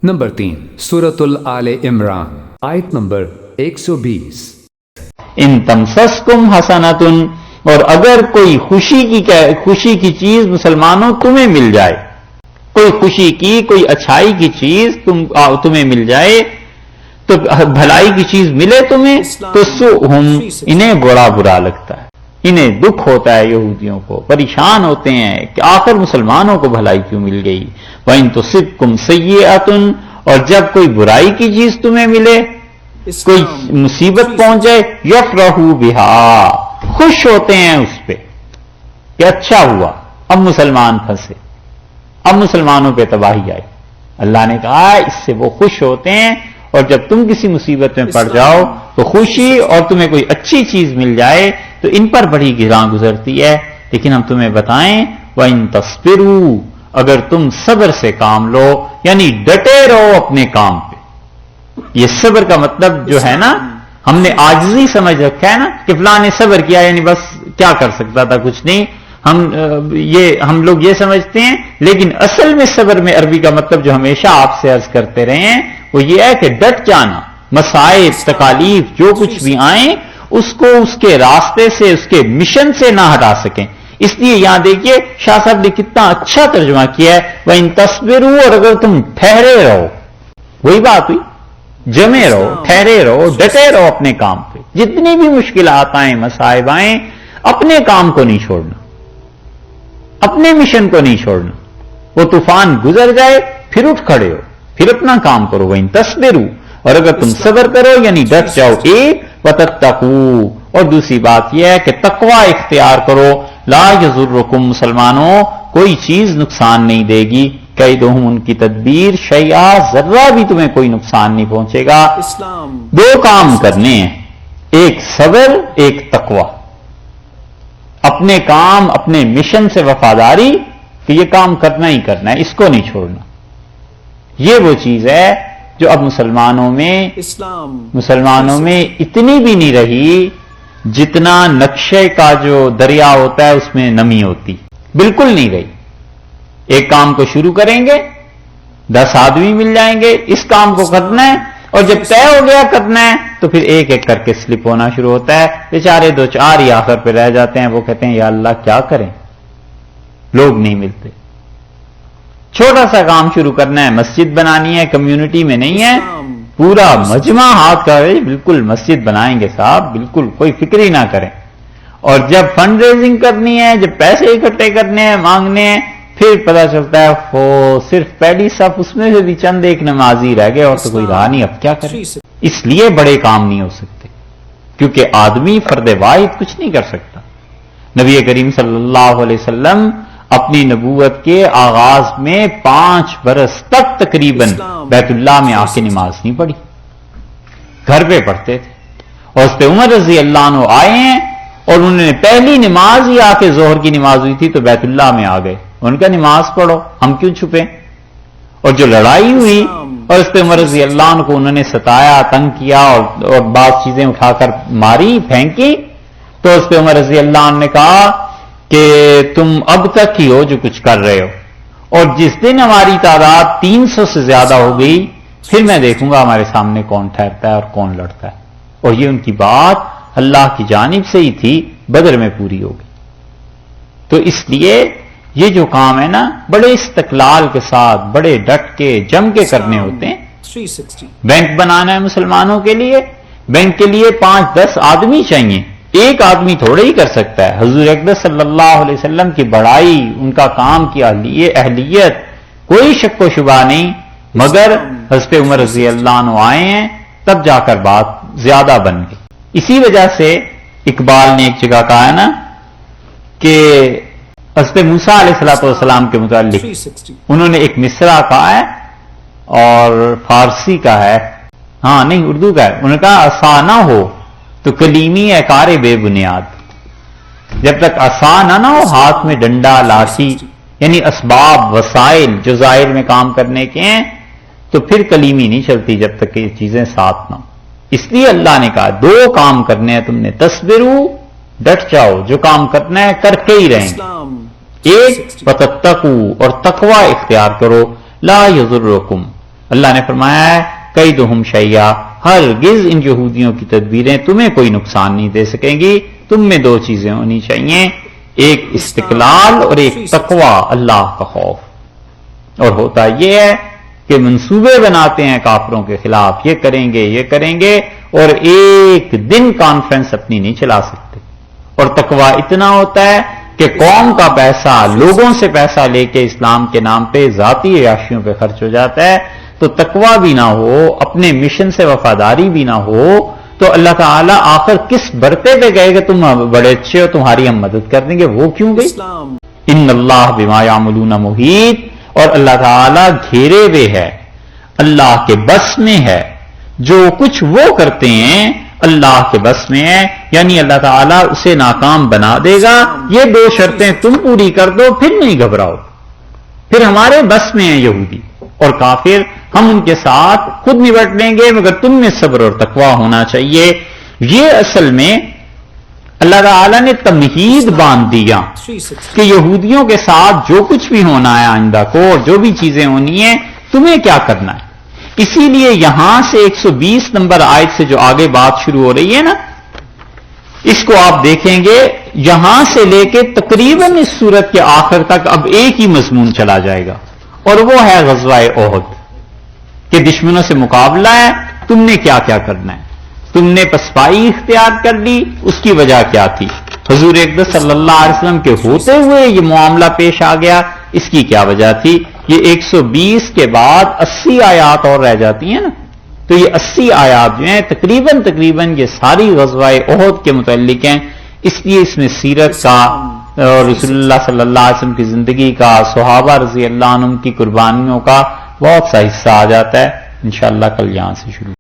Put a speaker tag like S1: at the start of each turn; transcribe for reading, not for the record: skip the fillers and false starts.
S1: Number 3 سورۃ آل عمران آیت number 120۔
S2: ان تمسسکم حسنۃ، اور اگر کوئی خوشی کی چیز مسلمانوں تمہیں مل جائے، کوئی خوشی کی، کوئی اچھائی کی چیز تمہیں مل جائے، تو بھلائی کی چیز ملے تمہیں، تو سؤہم، انہیں برا لگتا ہے، انہیں دکھ ہوتا ہے، یہودیوں کو پریشان ہوتے ہیں کہ آخر مسلمانوں کو بھلائی کیوں مل گئی۔ وَإِن تُصِبْكُمْ سَيِّئَةٌ، اور جب کوئی برائی کی چیز تمہیں ملے، کوئی مصیبت پہنچ جائے، یفرحوا بہا، خوش ہوتے ہیں اس پہ کہ اچھا ہوا، اب مسلمان پھنسے، اب مسلمانوں پہ تباہی آئی۔ اللہ نے کہا اس سے وہ خوش ہوتے ہیں، اور جب تم کسی مصیبت میں پڑ جاؤ تو خوشی، اور تمہیں کوئی اچھی چیز مل جائے تو ان پر بڑی گراں گزرتی ہے۔ لیکن ہم تمہیں بتائیں وَإِن تَصْبِرُوا، اگر تم صبر سے کام لو، یعنی ڈٹے رہو اپنے کام پہ۔ یہ صبر کا مطلب جو ہے نا، ہم نے عاجزی سمجھ رکھا ہے نا کہ فلاں نے صبر کیا یعنی بس کیا کر سکتا تھا، کچھ نہیں، ہم لوگ یہ سمجھتے ہیں۔ لیکن اصل میں صبر میں عربی کا مطلب جو ہمیشہ آپ سے عرض کرتے رہے ہیں وہ یہ ہے کہ ڈٹ جانا، مصائب تکالیف جو کچھ بھی آئیں اس کو اس کے راستے سے، اس کے مشن سے نہ ہٹا سکیں۔ اس لیے یہاں دیکھیے شاہ صاحب نے کتنا اچھا ترجمہ کیا ہے، وَإِن تَصْبِرُوا، اور اگر تم ٹھہرے رہو، وہی بات ہوئی، جمے رہو، ٹھہرے رہو، ڈٹے رہو اپنے کام پہ، جتنی بھی مشکلات آئیں، مصائب آئیں، اپنے کام کو نہیں چھوڑنا، اپنے مشن کو نہیں چھوڑنا۔ وہ طوفان گزر جائے پھر اٹھ کھڑے ہو، پھر اپنا کام کرو۔ وَإِن تَصْبِرُوا، اور اگر تم صبر کرو یعنی ڈٹ جاؤ، ایک وَتَتَّقُوا، اور دوسری بات یہ ہے کہ تقوی اختیار کرو، لا یضرکم، مسلمانوں کوئی چیز نقصان نہیں دے گی، کیدہم، ان کی تدبیر، شیئا، ذرہ بھی تمہیں کوئی نقصان نہیں پہنچے گا۔ دو کام کرنے ہیں، ایک صبر، ایک تقوی، اپنے کام، اپنے مشن سے وفاداری کہ یہ کام کرنا ہی کرنا ہے، اس کو نہیں چھوڑنا۔ یہ وہ چیز ہے جو اب مسلمانوں میں اتنی بھی نہیں رہی جتنا نقشے کا جو دریا ہوتا ہے اس میں نمی ہوتی، بالکل نہیں رہی۔ ایک کام کو شروع کریں گے، 10 آدمی مل جائیں گے، اس کام کو کرنا ہے، اور جب طے ہو گیا کرنا ہے تو پھر ایک ایک کر کے سلپ ہونا شروع ہوتا ہے، بیچارے 2-4 ہی آخر پہ رہ جاتے ہیں۔ وہ کہتے ہیں یا اللہ کیا کریں، لوگ نہیں ملتے۔ چھوٹا سا کام شروع کرنا ہے، مسجد بنانی ہے، کمیونٹی میں نہیں ہے، پورا مجمع ہاتھ کا بالکل مسجد بنائیں گے صاحب، بالکل کوئی فکر ہی نہ کریں۔ اور جب فنڈ ریزنگ کرنی ہے، جب پیسے اکٹھے کرنے ہیں، مانگنے ہیں، پھر پتہ چلتا ہے صرف پہلی صف، اس میں سے بھی چند ایک نمازی رہ گئے اور تو کوئی رہا نہیں، اب کیا کریں۔ اس لیے بڑے کام نہیں ہو سکتے، کیونکہ آدمی فرد واحد کچھ نہیں کر سکتا۔ نبی کریم صلی اللہ علیہ وسلم اپنی نبوت کے آغاز میں 5 برس تک تقریباً بیت اللہ میں آ کے نماز نہیں پڑھی، گھر پہ پڑھتے تھے۔ اور اس پہ عمر رضی اللہ عنہ آئے ہیں اور انہوں نے پہلی نماز ہی آ کے، ظہر کی نماز ہوئی تھی تو بیت اللہ میں آ گئے، ان کا نماز پڑھو، ہم کیوں چھپیں۔ اور جو لڑائی ہوئی اور اس پہ عمر رضی اللہ عنہ کو انہوں نے ستایا، تنگ کیا، اور بعض چیزیں اٹھا کر ماری، پھینکی، تو اس پہ عمر رضی اللہ عنہ نے کہا کہ تم اب تک ہی ہو جو کچھ کر رہے ہو، اور جس دن ہماری تعداد 300 سے زیادہ ہو گئی پھر میں دیکھوں گا ہمارے سامنے کون ٹھہرتا ہے اور کون لڑتا ہے۔ اور یہ ان کی بات اللہ کی جانب سے ہی تھی، بدر میں پوری ہو گئی۔ تو اس لیے یہ جو کام ہے نا، بڑے استقلال کے ساتھ، بڑے ڈٹ کے، جم کے کرنے ہوتے ہیں۔ بینک بنانا ہے مسلمانوں کے لیے، بینک کے لیے 5-10 آدمی چاہیے، ایک آدمی تھوڑے ہی کر سکتا ہے۔ حضور اقدس صلی اللہ علیہ وسلم کی بڑائی، ان کا کام کی اہلیت، کوئی شک و شبہ نہیں، مگر حضرت عمر رضی اللہ عنہ آئے ہیں تب جا کر بات زیادہ بن گئی۔ اسی وجہ سے اقبال نے ایک جگہ کہا ہے نا کہ حضرت موسیٰ علیہ السلام کے متعلق انہوں نے ایک مصرع کہا ہے اور فارسی کا ہے، ہاں نہیں اردو کا ہے، انہوں نے کہا عصا نہ ہو تو کلیمی ہے کار بے بنیاد۔ جب تک عصا نہ ہو، ہاتھ میں ڈنڈا، لاٹھی، یعنی اسباب، وسائل جو ظاہر میں کام کرنے کے ہیں، تو پھر کلیمی نہیں چلتی جب تک یہ چیزیں ساتھ نہ ہو۔ اس لیے اللہ نے کہا 2 کام کرنے ہیں تم نے، تصبروا، ڈٹ جاؤ، جو کام کرنا ہے کر کے ہی رہیں گے، ایک وتتقوا، اور تقوی اختیار کرو، لا یضرکم، اللہ نے فرمایا ہے قیدہم شیئا، ہرگز ان یہودیوں کی تدبیریں تمہیں کوئی نقصان نہیں دے سکیں گی. تم میں دو چیزیں ہونی چاہیے، ایک استقلال اور ایک تقوی، اللہ کا خوف. اور ہوتا یہ ہے کہ منصوبے بناتے ہیں کافروں کے خلاف، یہ کریں گے یہ کریں گے، اور ایک دن کانفرنس اپنی نہیں چلا سکتے. اور تقوی اتنا ہوتا ہے کہ قوم کا پیسہ، لوگوں سے پیسہ لے کے اسلام کے نام پہ ذاتی عیاشیوں پہ خرچ ہو جاتا ہے. تو تقوی بھی نہ ہو، اپنے مشن سے وفاداری بھی نہ ہو، تو اللہ تعالیٰ آخر کس برتے پہ گئے کہ تم بڑے اچھے ہو، تمہاری ہم مدد کر دیں گے، وہ کیوں گئی؟ ان اللہ بما یعملون محیط، اور اللہ تعالیٰ گھیرے ہوئے ہے، اللہ کے بس میں ہے. جو کچھ وہ کرتے ہیں اللہ کے بس میں ہے، یعنی اللہ تعالیٰ اسے ناکام بنا دے گا. یہ دو شرطیں تم پوری کر دو، پھر نہیں گھبراؤ، پھر ہمارے بس میں ہیں یہودی اور کافر، ہم ان کے ساتھ خود نبٹ لیں گے، مگر تم میں صبر اور تقوی ہونا چاہیے. یہ اصل میں اللہ تعالیٰ نے تمہید باندھ دیا کہ یہودیوں کے ساتھ جو کچھ بھی ہونا ہے آئندہ کو، اور جو بھی چیزیں ہونی ہیں، تمہیں کیا کرنا ہے. اسی لیے یہاں سے 120 نمبر آیت سے جو آگے بات شروع ہو رہی ہے نا، اس کو آپ دیکھیں گے، یہاں سے لے کے تقریباً اس سورت کے آخر تک اب ایک ہی مضمون چلا جائے گا، اور وہ ہے غزوہ احد، کہ دشمنوں سے مقابلہ ہے، تم نے کیا کیا کرنا ہے. تم نے پسپائی اختیار کر لی، اس کی وجہ کیا تھی؟ حضور اقدس صلی اللہ علیہ وسلم کے ہوتے ہوئے یہ معاملہ پیش آ گیا، اس کی کیا وجہ تھی؟ یہ 120 کے بعد 80 آیات اور رہ جاتی ہیں نا، تو یہ 80 آیات جو ہیں تقریباً یہ ساری غزوہ احد کے متعلق ہیں. اس لیے اس میں سیرت کا اور رسول اللہ صلی اللہ علیہ وسلم کی زندگی کا، صحابہ رضی اللہ عنہم کی قربانیوں کا بہت سا حصہ آ جاتا ہے. انشاءاللہ کل یہاں سے شروع